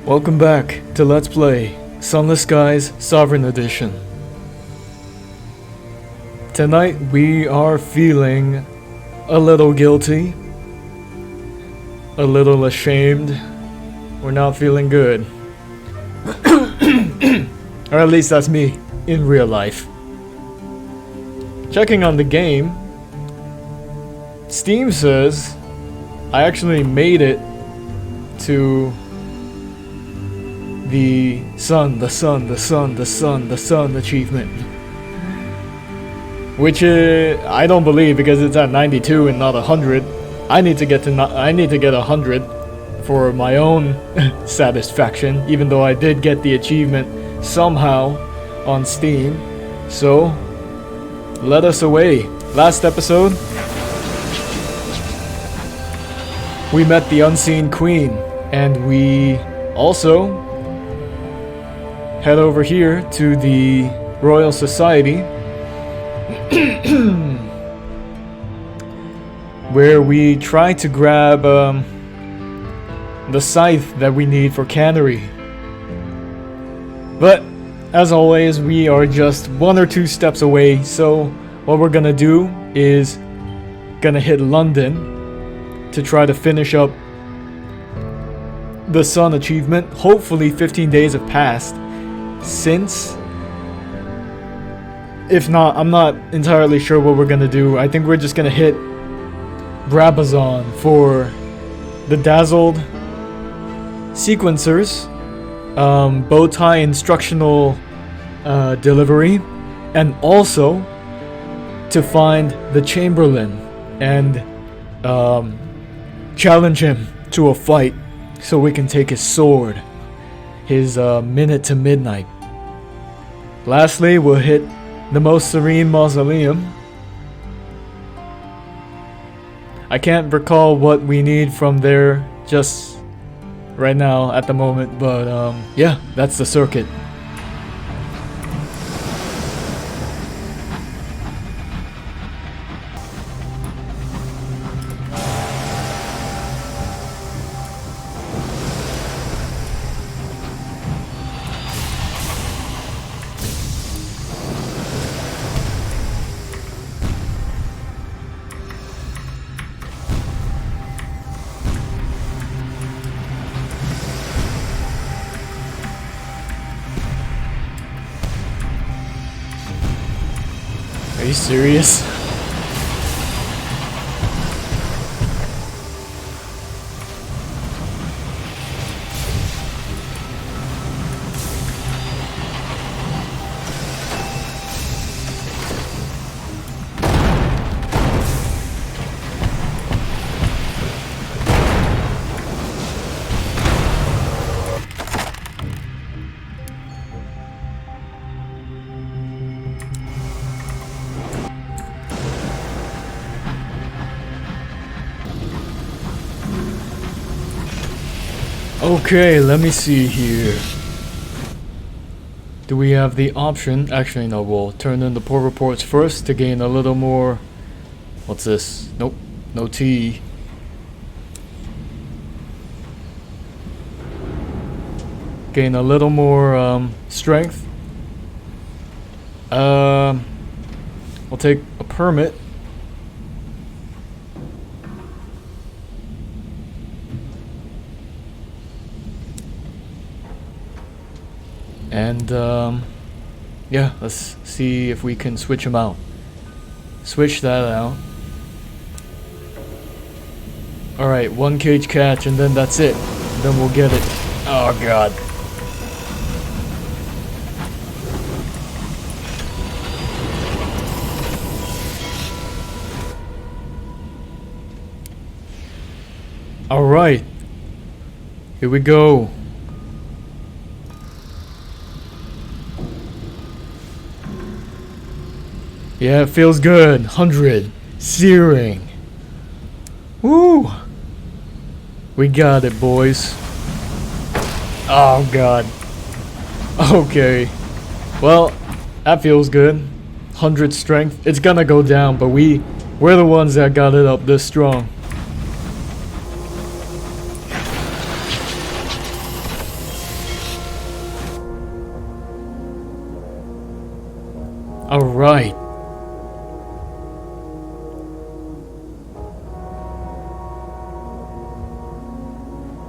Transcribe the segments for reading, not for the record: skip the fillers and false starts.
Welcome back to Let's Play Sunless Skies Sovereign Edition. Tonight we are feeling a little guilty, a little ashamed. We're not feeling good. Or at least that's me in real life. Checking on the game, Steam says I actually made it to the sun achievement. Which I don't believe, because it's at 92 and not 100. I need to get 100 for my own satisfaction, even though I did get the achievement somehow on Steam. So, let us away. Last episode, we met the Unseen Queen, and we also head over here to the Royal Society where we try to grab the scythe that we need for cannery. But as always, we are just 1 or 2 steps away, so what we're gonna do is gonna hit London to try to finish up the sun achievement. Hopefully 15 days have passed since. If not, I'm not entirely sure what we're gonna do. I think we're just gonna hit Brabazon for the Dazzled Sequencers, Bowtie Instructional Delivery, and also to find the Chamberlain and challenge him to a fight so we can take his sword, his Minute to Midnight. Lastly, we'll hit the Most Serene Mausoleum. I can't recall what we need from there just right now at the moment, but yeah, that's the circuit. Are you serious? Okay, let me see here. Do we have the option? Actually, no, we'll turn in the poor reports first to gain a little more. What's this? Nope, no tea. Gain a little more strength. We'll take a permit. And yeah, let's see if we can switch them out. Switch that out. Alright, 1 cage catch, and then that's it. Then we'll get it. Oh god. Alright. Here we go. Yeah, it feels good. 100. Searing. Woo! We got it, boys. Oh, God. Okay. Well, that feels good. 100 strength. It's gonna go down, but we're the ones that got it up this strong. Alright.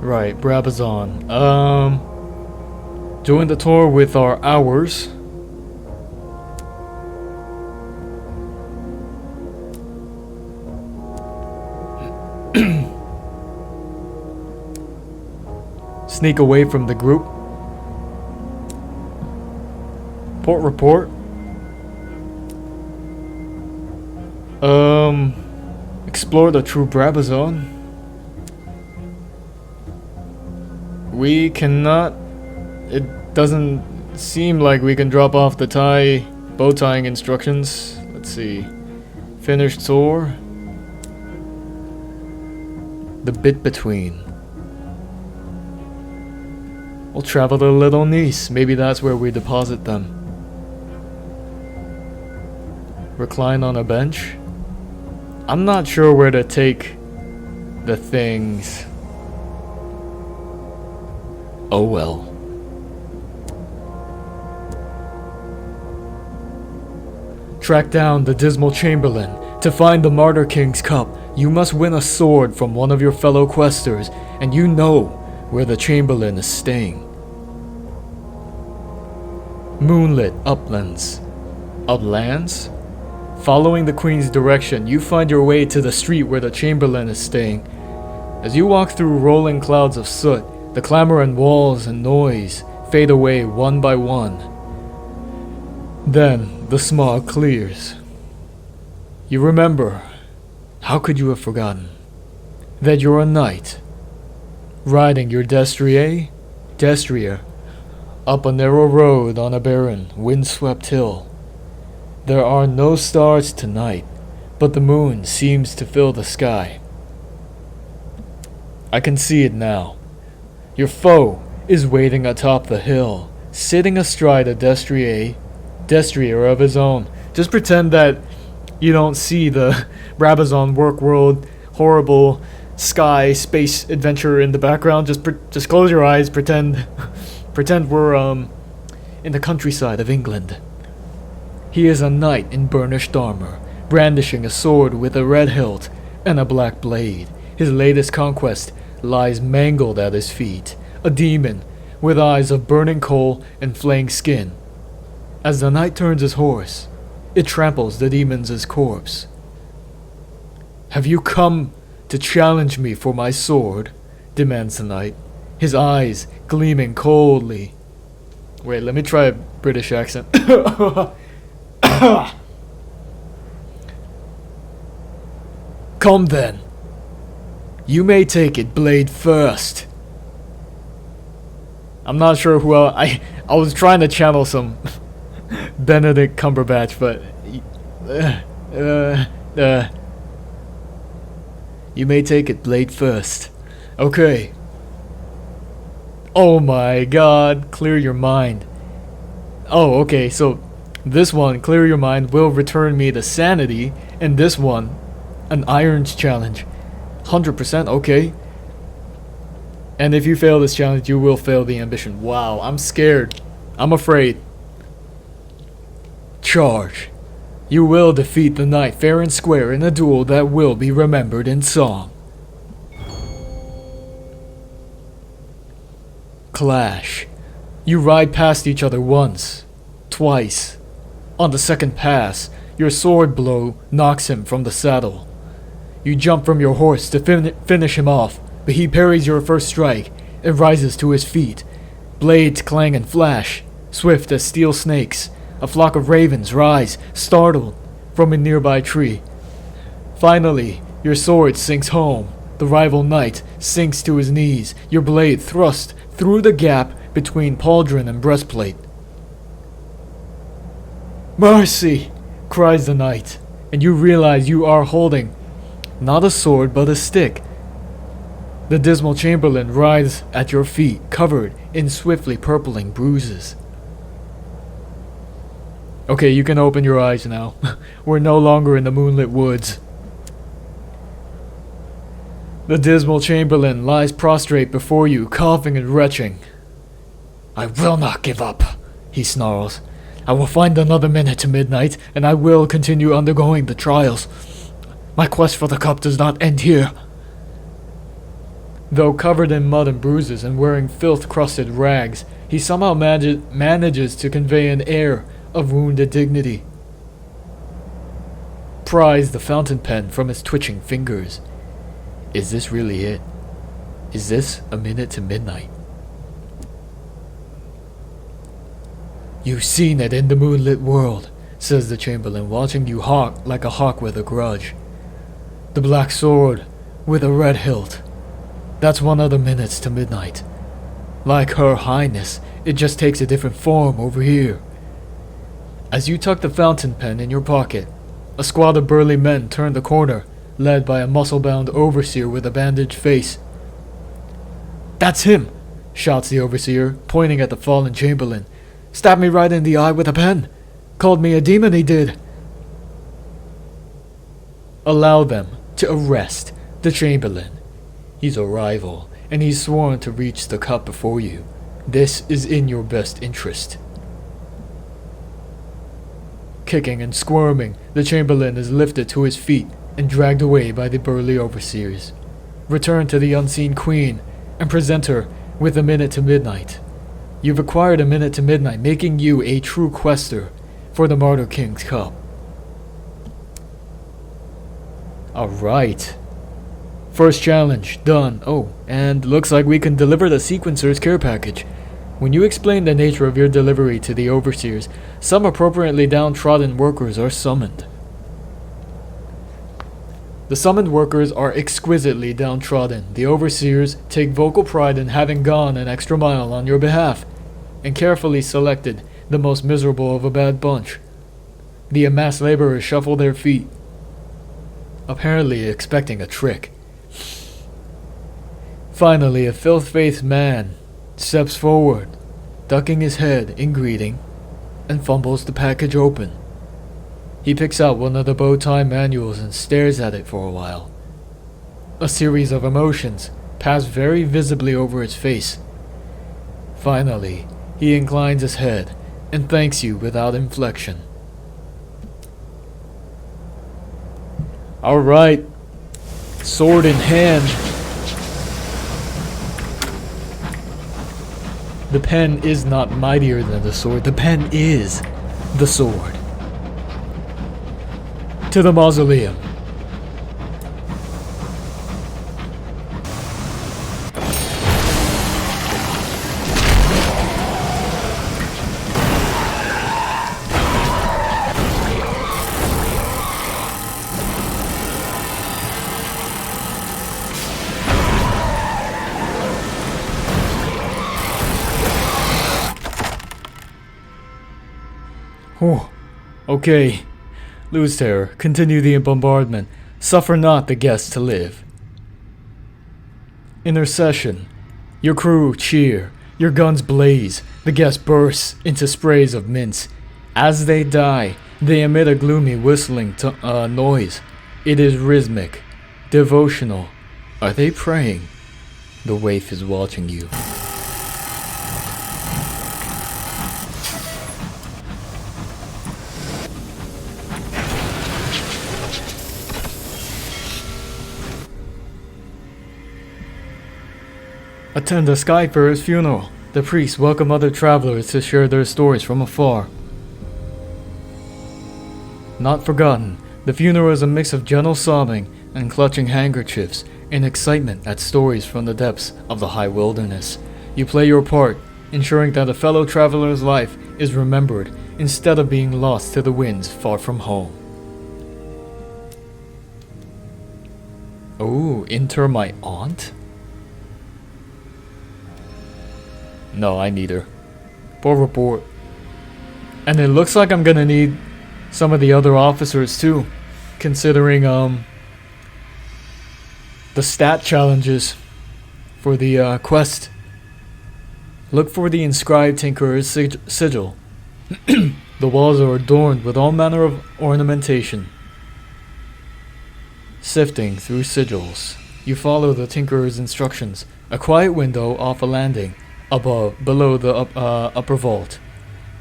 Right, Brabazon. Doing the tour with our hours. Sneak away from the group. Port report. Explore the true Brabazon. We cannot. It doesn't seem like we can drop off the bow tying instructions. Let's see. Finished tour. The bit between. We'll travel to Little Nice. Maybe that's where we deposit them. Recline on a bench. I'm not sure where to take the things. Oh well. Track down the Dismal Chamberlain. To find the Martyr-King's Cup, you must win a sword from one of your fellow questers, and you know where the Chamberlain is staying. Moonlit uplands. Uplands? Following the Queen's direction, you find your way to the street where the Chamberlain is staying. As you walk through rolling clouds of soot, the clamor and walls and noise fade away one by one. Then the smog clears. You remember, how could you have forgotten, that you're a knight, riding your destrier up a narrow road on a barren, windswept hill. There are no stars tonight, but the moon seems to fill the sky. I can see it now. Your foe is waiting atop the hill, sitting astride a destrier of his own. Just pretend that you don't see the Brabazon work world horrible sky space adventure in the background. Just close your eyes. Pretend we're in the countryside of England. He is a knight in burnished armor, brandishing a sword with a red hilt and a black blade. His latest conquest lies mangled at his feet, a demon with eyes of burning coal and flaying skin. As the knight turns his horse, it tramples the demon's corpse. Have you come to challenge me for my sword? Demands the knight, his eyes gleaming coldly. Wait, let me try a British accent. Come then. You may take it blade first. I'm not sure who I was trying to channel some Benedict Cumberbatch, but you may take it blade first. Okay. Oh my god, clear your mind. Oh, okay, so this one, clear your mind, will return me to sanity, and this one, an irons challenge. 100%, okay. And if you fail this challenge, you will fail the ambition. Wow, I'm scared. I'm afraid. Charge. You will defeat the knight fair and square in a duel that will be remembered in song. Clash. You ride past each other once, twice. On the second pass, your sword blow knocks him from the saddle. You jump from your horse to finish him off, but he parries your first strike and rises to his feet. Blades clang and flash, swift as steel snakes. A flock of ravens rise, startled, from a nearby tree. Finally, your sword sinks home. The rival knight sinks to his knees, your blade thrust through the gap between pauldron and breastplate. Mercy! Cries the knight, and you realize you are holding not a sword but a stick. The Dismal Chamberlain writhes at your feet, covered in swiftly purpling bruises. Okay, you can open your eyes now. We're no longer in the moonlit woods. The Dismal Chamberlain lies prostrate before you, coughing and retching. I will not give up, he snarls. I will find another minute to midnight, and I will continue undergoing the trials. My quest for the cup does not end here. Though covered in mud and bruises and wearing filth-crusted rags, he somehow manages to convey an air of wounded dignity. Pries the fountain pen from his twitching fingers. Is this really it? Is this a minute to midnight? You've seen it in the moonlit world, says the Chamberlain, watching you hawk like a hawk with a grudge. The black sword with a red hilt. That's 1 other minute to midnight. Like Her Highness, it just takes a different form over here. As you tuck the fountain pen in your pocket, a squad of burly men turn the corner, led by a muscle-bound overseer with a bandaged face. That's him, shouts the overseer, pointing at the fallen Chamberlain. Stabbed me right in the eye with a pen. Called me a demon, he did. Allow them to arrest the Chamberlain. He's a rival, and he's sworn to reach the cup before you. This is in your best interest. Kicking and squirming, the Chamberlain is lifted to his feet and dragged away by the burly overseers. Return to the unseen queen and present her with a minute to midnight. You've acquired a minute to midnight, making you a true quester for the Martyr-King Cup. Alright. First challenge, done. Oh, and looks like we can deliver the sequencer's care package. When you explain the nature of your delivery to the overseers, some appropriately downtrodden workers are summoned. The summoned workers are exquisitely downtrodden. The overseers take vocal pride in having gone an extra mile on your behalf, and carefully selected the most miserable of a bad bunch. The amassed laborers shuffle their feet, apparently expecting a trick. Finally, a filth-faced man steps forward, ducking his head in greeting, and fumbles the package open. He picks out one of the bow-tie manuals and stares at it for a while. A series of emotions pass very visibly over his face. Finally, he inclines his head and thanks you without inflection. Alright, sword in hand. The pen is not mightier than the sword. The pen is the sword. To the mausoleum. Oh, okay. Lose terror. Continue the bombardment. Suffer not the guests to live. Intercession. Your crew cheer. Your guns blaze. The guests burst into sprays of mints. As they die, they emit a gloomy whistling noise. It is rhythmic, devotional. Are they praying? The waif is watching you. Attend a Skyfarer's funeral. The priests welcome other travelers to share their stories from afar. Not forgotten, the funeral is a mix of gentle sobbing and clutching handkerchiefs in excitement at stories from the depths of the high wilderness. You play your part, ensuring that a fellow traveler's life is remembered instead of being lost to the winds far from home. Oh, inter my aunt? No, I need her. For report. And it looks like I'm gonna need some of the other officers too, considering the stat challenges for the quest. Look for the inscribed Tinkerer's sigil. The walls are adorned with all manner of ornamentation. Sifting through sigils, you follow the Tinkerer's instructions. A quiet window off a landing below the upper vault.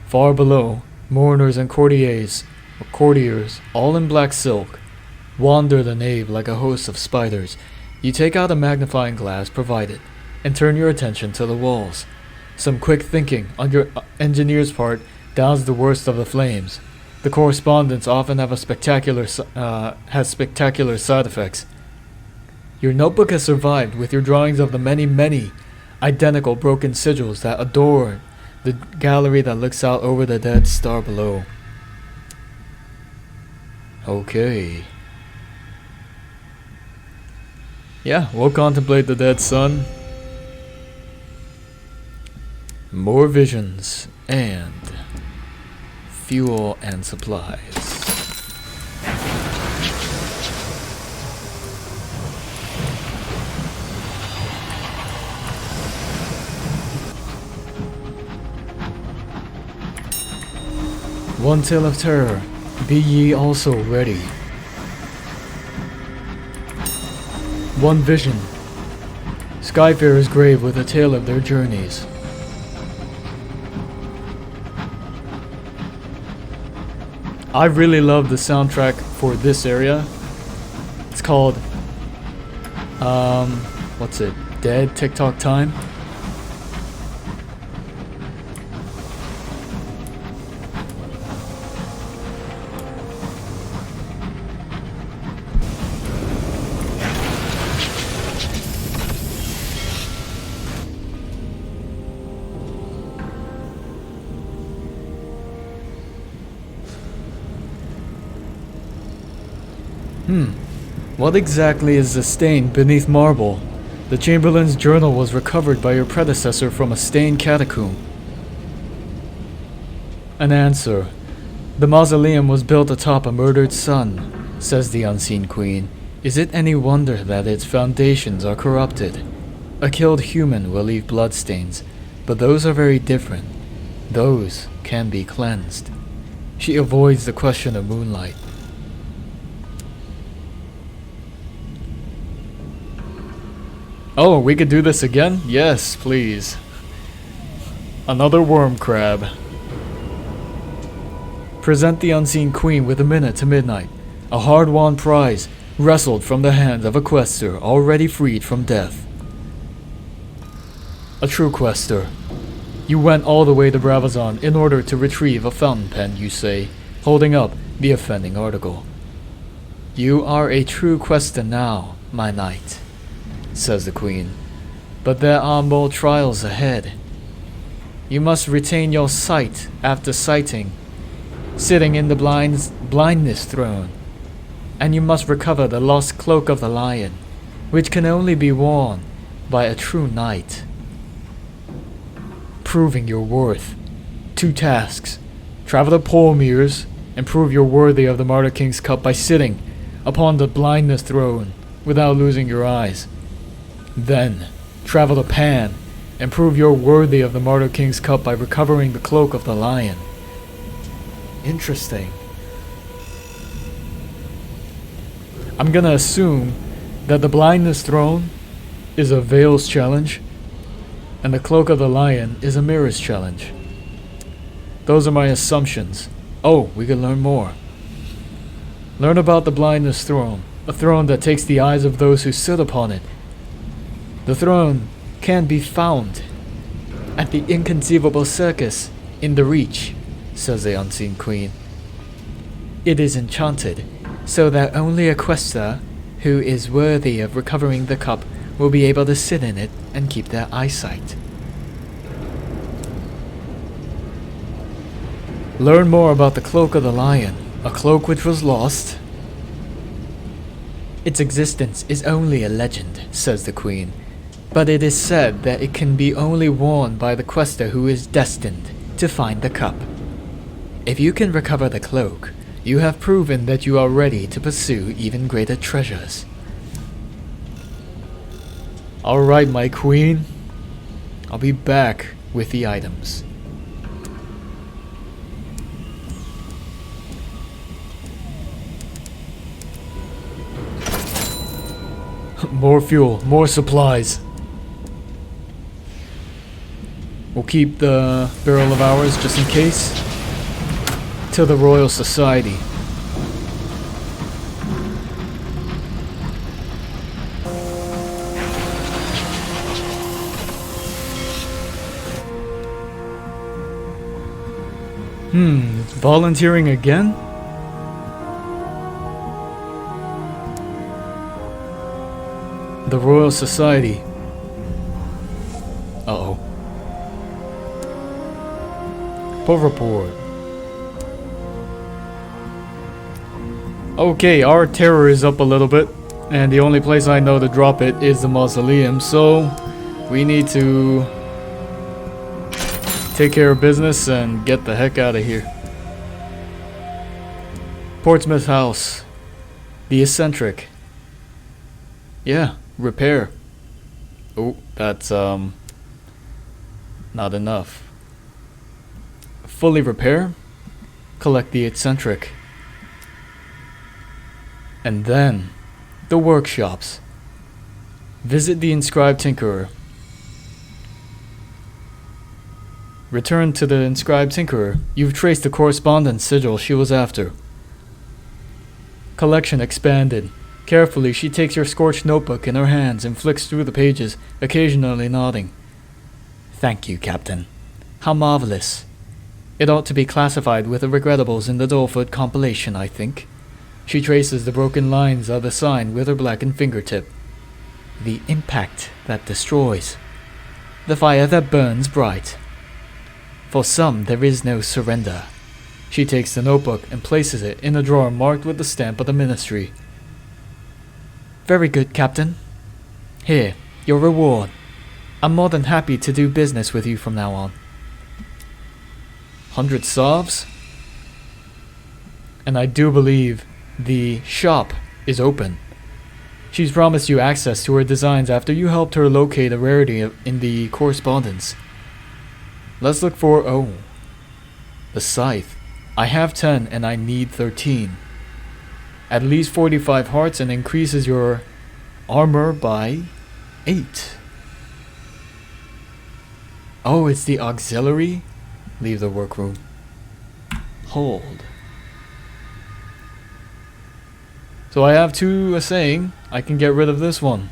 Far below, Mourners and courtiers, all in black silk, wander the nave like a host of spiders. You take out a magnifying glass provided, and turn your attention to the walls. Some quick thinking on your engineer's part downs the worst of the flames. The correspondence often has spectacular side effects. Your notebook has survived with your drawings of the many identical broken sigils that adorn the gallery that looks out over the dead star below. Okay. Yeah, we'll contemplate the dead sun. More visions and fuel and supplies. One tale of terror, be ye also ready. One vision, Skyfarer's grave with a tale of their journeys. I really love the soundtrack for this area. It's called, what's it? Dead TikTok Time? What exactly is the stain beneath marble? The Chamberlain's journal was recovered by your predecessor from a stained catacomb. An answer. The mausoleum was built atop a murdered sun, says the unseen queen. Is it any wonder that its foundations are corrupted? A killed human will leave bloodstains, but those are very different. Those can be cleansed. She avoids the question of moonlight. Oh, we could do this again? Yes, please. Another worm crab. Present the unseen queen with a minute to midnight. A hard-won prize, wrestled from the hand of a quester already freed from death. A true quester. You went all the way to Bravazon in order to retrieve a fountain pen, you say, holding up the offending article. You are a true quester now, my knight, says the queen, but there are more trials ahead. You must retain your sight after sighting, sitting in the blindness throne, and you must recover the lost cloak of the lion, which can only be worn by a true knight. Proving your worth. 2 tasks. Travel to Polmir's and prove you're worthy of the Martyr-King's Cup by sitting upon the blindness throne without losing your eyes. Then, travel to Pan and prove you're worthy of the Martyr-King's Cup by recovering the cloak of the lion. Interesting. I'm gonna assume that the blindness throne is a Veil's challenge, and the cloak of the lion is a Mirror's challenge. Those are my assumptions. Oh, we can learn more. Learn about the blindness throne, a throne that takes the eyes of those who sit upon it. The throne can be found at the inconceivable circus in the Reach, says the unseen queen. It is enchanted, so that only a quester who is worthy of recovering the cup will be able to sit in it and keep their eyesight. Learn more about the cloak of the lion, a cloak which was lost. Its existence is only a legend, says the queen, but it is said that it can be only worn by the quester who is destined to find the cup. If you can recover the cloak, you have proven that you are ready to pursue even greater treasures. Alright, my queen. I'll be back with the items. More fuel, more supplies. We'll keep the barrel of ours just in case. to the Royal Society. Volunteering again? The Royal Society. Uh-oh. Pull report. Okay, our terror is up a little bit, and the only place I know to drop it is the mausoleum, so we need to take care of business and get the heck out of here. Portsmouth House. The Eccentric. Yeah, repair. Oh, that's not enough. Fully repair. Collect the Eccentric. And then the workshops. Visit the Inscribed Tinkerer. Return to the Inscribed Tinkerer. You've traced the correspondence sigil she was after. Collection expanded. Carefully, she takes your scorched notebook in her hands and flicks through the pages, occasionally nodding. Thank you, Captain. How marvelous. It ought to be classified with the regrettables in the Doleford compilation, I think. She traces the broken lines of the sign with her blackened fingertip. The impact that destroys. The fire that burns bright. For some, there is no surrender. She takes the notebook and places it in a drawer marked with the stamp of the Ministry. Very good, Captain. Here, your reward. I'm more than happy to do business with you from now on. 100 sovs? And I do believe the shop is open. She's promised you access to her designs after you helped her locate a rarity in the correspondence. Let's look for... oh. The scythe. I have 10 and I need 13. At least 45 hearts and increases your armor by 8. Oh, it's the auxiliary? Leave the workroom. Hold. So I have 2 saying I can get rid of this one.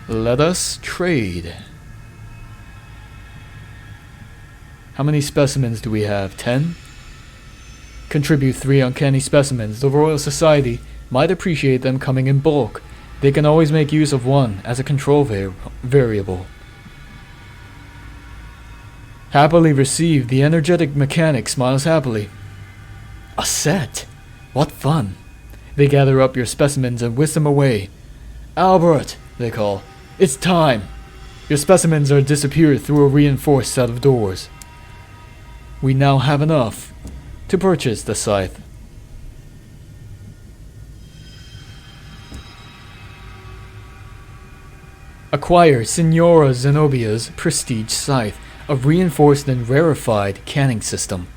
Let us trade. How many specimens do we have? 10? Contribute 3 uncanny specimens. The Royal Society might appreciate them coming in bulk. They can always make use of 1 as a control variable. Happily received. The energetic mechanic smiles happily. A set? What fun. They gather up your specimens and whisk them away. Albert, they call. It's time. Your specimens are disappeared through a reinforced set of doors. We now have enough to purchase the scythe. Acquire Signora Zenobia's prestige scythe, a reinforced and rarefied canning system.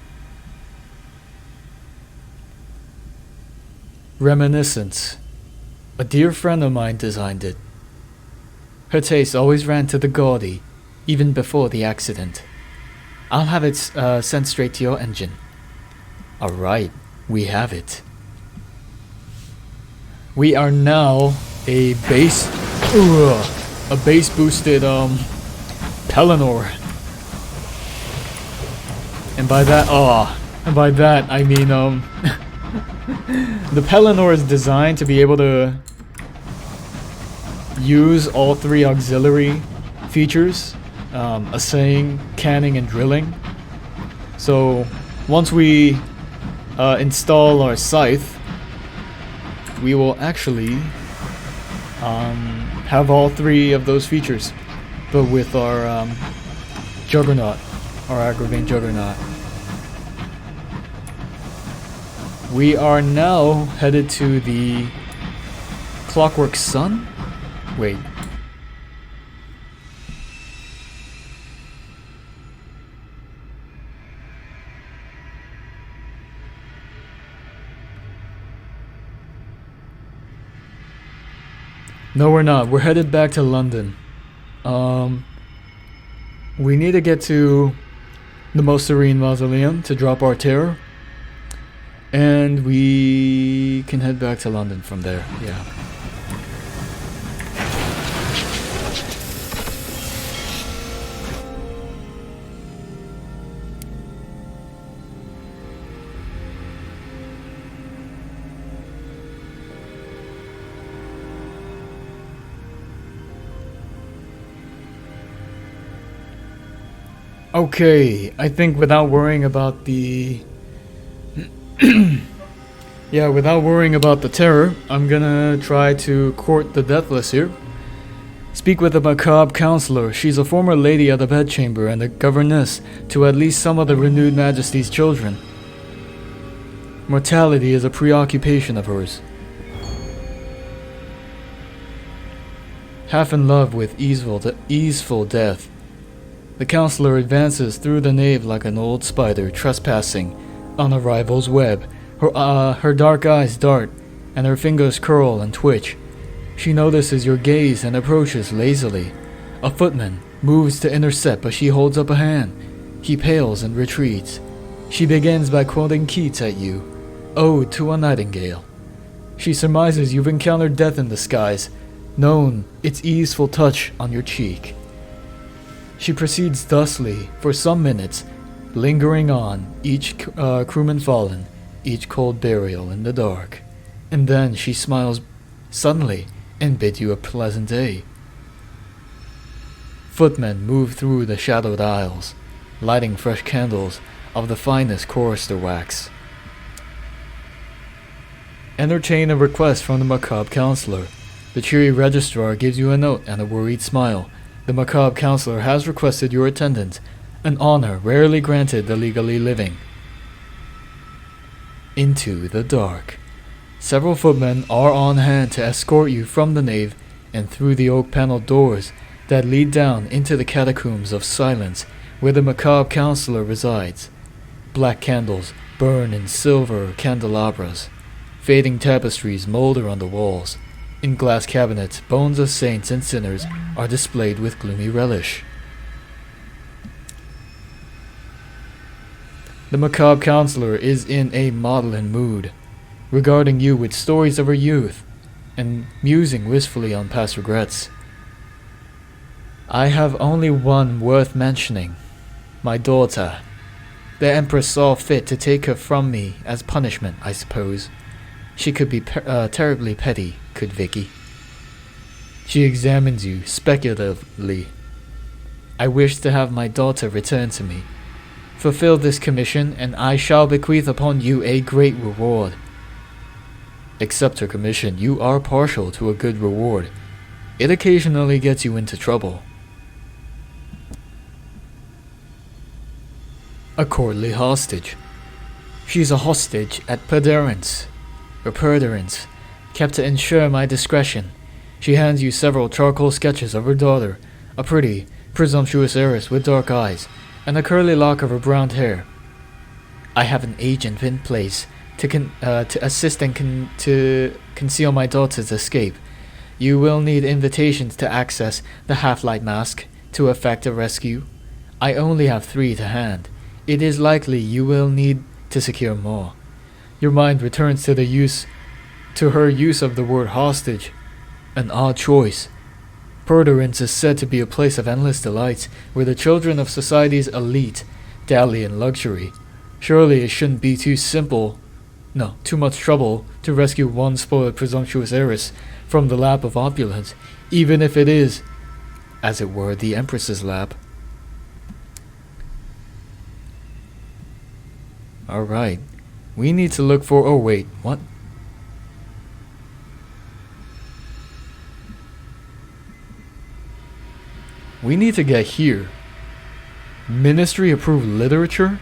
Reminiscence. A dear friend of mine designed it. Her taste always ran to the gaudy, even before the accident. I'll have it sent straight to your engine. Alright, we have it. We are now a base boosted Pelennor. And by that I mean the Pelennor is designed to be able to use all 3 auxiliary features. Assaying, canning, and drilling. So once we install our scythe, we will actually have all 3 of those features, but with our Juggernaut, our Agravain Juggernaut. We are now headed to the Clockwork Sun? Wait. No, we're not. We're headed back to London. We need to get to the Most Serene Mausoleum to drop our terror. And we can head back to London from there, yeah. Okay, I think without worrying about the... yeah, without worrying about the terror, I'm gonna try to court the Deathless here. Speak with the Macabre Counsellor. She's a former lady of the bedchamber and a governess to at least some of the renewed Majesty's children. Mortality is a preoccupation of hers. Half in love with easeful death. The Counsellor advances through the nave like an old spider trespassing on a rival's web. Her dark eyes dart, and her fingers curl and twitch. She notices your gaze and approaches lazily. A footman moves to intercept, but she holds up a hand. He pales and retreats. She begins by quoting Keats at you, Ode to a Nightingale. She surmises you've encountered death in the skies, known its easeful touch on your cheek. She proceeds thusly for some minutes, lingering on each crewman fallen, each cold burial in the dark. And then she smiles suddenly and bids you a pleasant day. Footmen move through the shadowed aisles, lighting fresh candles of the finest chorister wax. Entertain a request from the Macabre Counsellor. The cheery registrar gives you a note and a worried smile. The Macabre Counsellor has requested your attendance, an honor rarely granted the legally living. Into the dark. Several footmen are on hand to escort you from the nave and through the oak-paneled doors that lead down into the catacombs of silence where the Macabre Counsellor resides. Black candles burn in silver candelabras. Fading tapestries molder on the walls. In glass cabinets, bones of saints and sinners are displayed with gloomy relish. The Macabre Counsellor is in a maudlin mood, regarding you with stories of her youth, and musing wistfully on past regrets. I have only one worth mentioning, my daughter. The Empress saw fit to take her from me as punishment, I suppose. She could be terribly petty, could Vicky. She examines you speculatively. I wish to have my daughter returned to me. Fulfill this commission, and I shall bequeath upon you a great reward. Accept her commission. You are partial to a good reward. It occasionally gets you into trouble. A courtly hostage. She's a hostage at purderance, kept to ensure my discretion. She hands you several charcoal sketches of her daughter, a pretty, presumptuous heiress with dark eyes, and a curly lock of her brown hair. I have an agent in place to assist and to conceal my daughter's escape. You will need invitations to access the half-light mask to effect a rescue. I only have 3 to hand. It is likely you will need to secure more. Your mind returns to her use of the word hostage. An odd choice. Purderance is said to be a place of endless delights, where the children of society's elite dally in luxury. Surely it shouldn't be too much trouble to rescue one spoiled presumptuous heiress from the lap of opulence, even if it is, as it were, the Empress's lap. Alright. We need to look for... Oh wait, what? We need to get here. Ministry approved literature?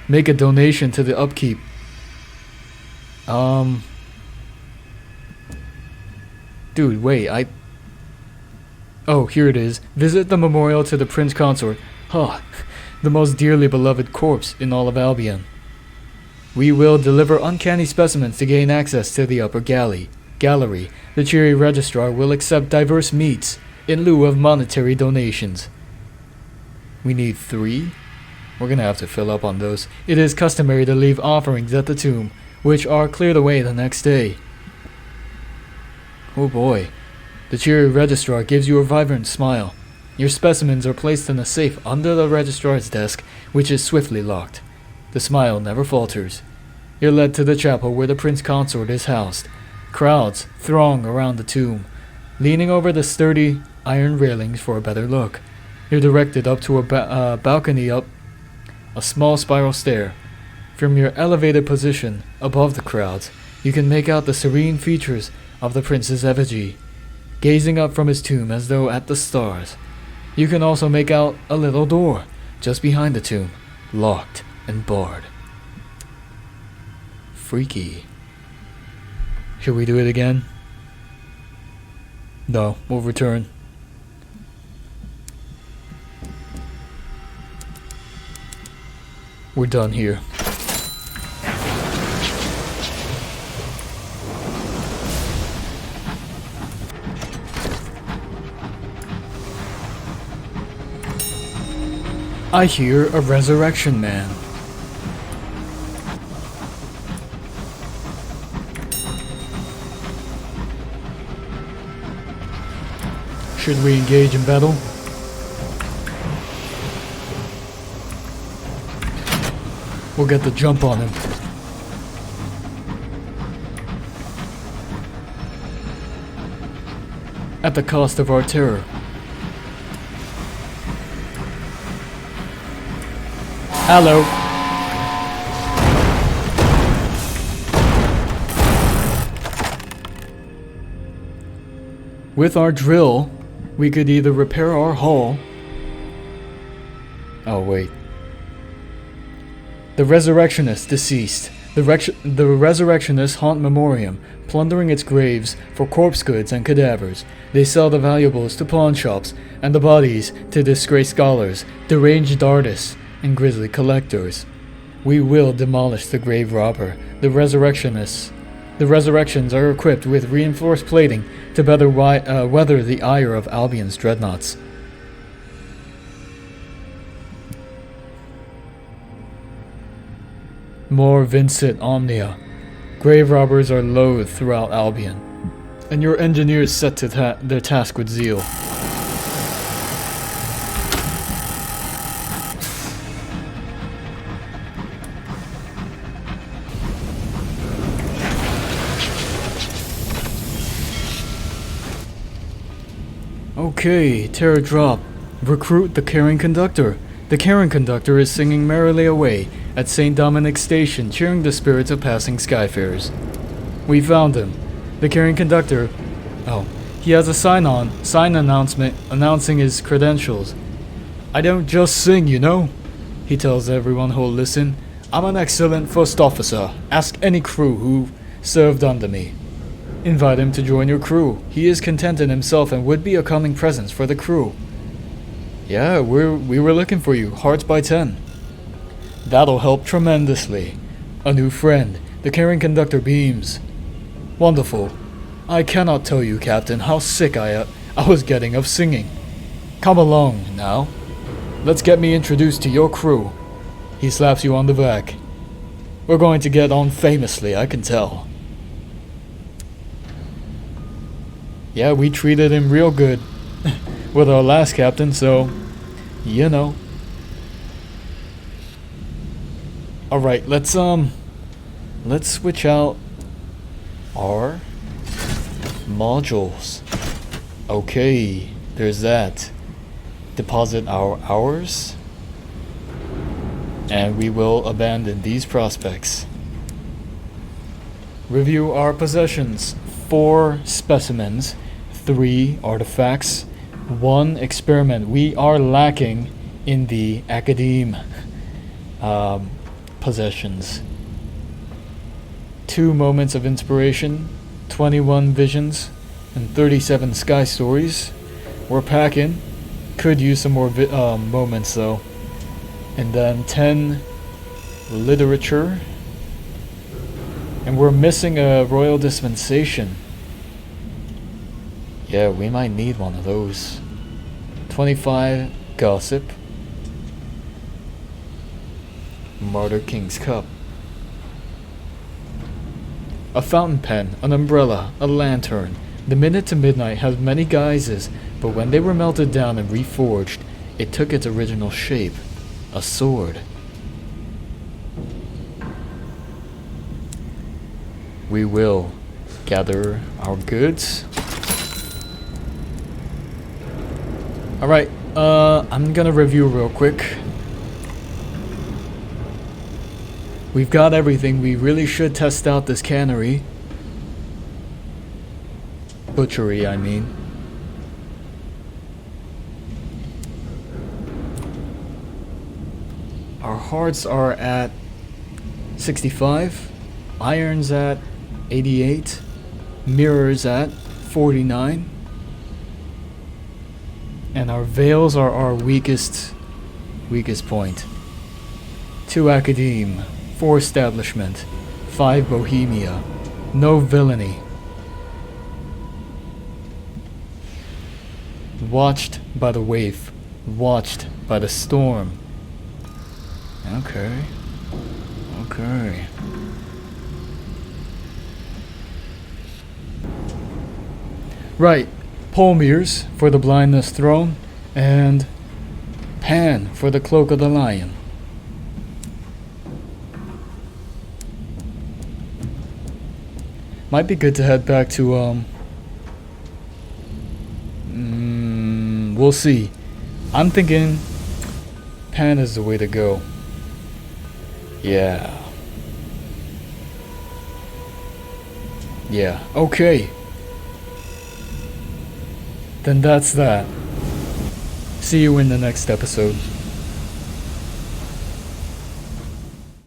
Make a donation to the upkeep. Dude, wait, Oh, here it is. Visit the memorial to the Prince Consort. Huh. The most dearly beloved corpse in all of Albion. We will deliver uncanny specimens to gain access to the upper gallery. The cheery registrar will accept diverse meats in lieu of monetary donations. We need 3? We're gonna have to fill up on those. It is customary to leave offerings at the tomb, which are cleared away the next day. Oh boy. The cheery registrar gives you a vibrant smile. Your specimens are placed in a safe under the registrar's desk, which is swiftly locked. The smile never falters. You're led to the chapel where the Prince Consort is housed. Crowds throng around the tomb, leaning over the sturdy iron railings for a better look. You're directed up to a balcony up a small spiral stair. From your elevated position above the crowds, you can make out the serene features of the prince's effigy, gazing up from his tomb as though at the stars. You can also make out a little door just behind the tomb, locked and barred. Freaky. Should we do it again? No, we'll return. We're done here. I hear a resurrection man. Should we engage in battle? We'll get the jump on him. At the cost of our terror. Hello. With our drill, we could either repair our hull. Oh, wait. The Resurrectionists deceased. The Resurrectionists haunt Memoriam, plundering its graves for corpse goods and cadavers. They sell the valuables to pawn shops and the bodies to disgraced scholars, deranged artists, and grisly collectors. We will demolish the grave robber. The Resurrectionists. The Resurrections are equipped with reinforced plating to better weather the ire of Albion's dreadnoughts. More Vincit Omnia. Grave robbers are loathed throughout Albion, and your engineers set to their task with zeal. Okay, terror drop. Recruit the Caring Conductor. The Caring Conductor is singing merrily away at St. Dominic's Station, cheering the spirits of passing skyfarers. We found him. The Caring Conductor... Oh, he has a sign announcement announcing his credentials. I don't just sing, you know, he tells everyone who'll listen. I'm an excellent first officer. Ask any crew who served under me. Invite him to join your crew. He is content in himself and would be a calming presence for the crew. Yeah, we were looking for you. Hearts by 10. That'll help tremendously. A new friend. The Caring Conductor beams. Wonderful. I cannot tell you, Captain, how sick I was getting of singing. Come along, now. Let's get me introduced to your crew. He slaps you on the back. We're going to get on famously, I can tell. Yeah, we treated him real good with our last captain, so, you know. Alright, let's switch out our modules. Okay, there's that. Deposit our hours. And we will abandon these prospects. Review our possessions. 4 specimens, 3 artifacts, 1 experiment. We are lacking in the academe possessions. 2 moments of inspiration, 21 visions, and 37 sky stories. We're packing. Could use some more moments though. And then 10 literature. And we're missing a royal dispensation. Yeah, we might need one of those. 25 gossip. Martyr-King's Cup. A fountain pen, an umbrella, a lantern. The Minute to Midnight has many guises, but when they were melted down and reforged, it took its original shape, a sword. We will gather our goods. Alright, I'm gonna review real quick. We've got everything. We really should test out this cannery. Butchery, I mean. Our hearts are at 65. Irons at 88. Mirrors at 49. And our veils are our weakest point. 2 Academe. 4 Establishment, 5 Bohemia, no Villainy. Watched by the wave, watched by the storm. Okay. Right, Polmir's for the Blindness Throne, and Pan for the Cloak of the Lion. Might be good to head back to, we'll see. I'm thinking Pan is the way to go. Yeah, okay. Then that's that. See you in the next episode.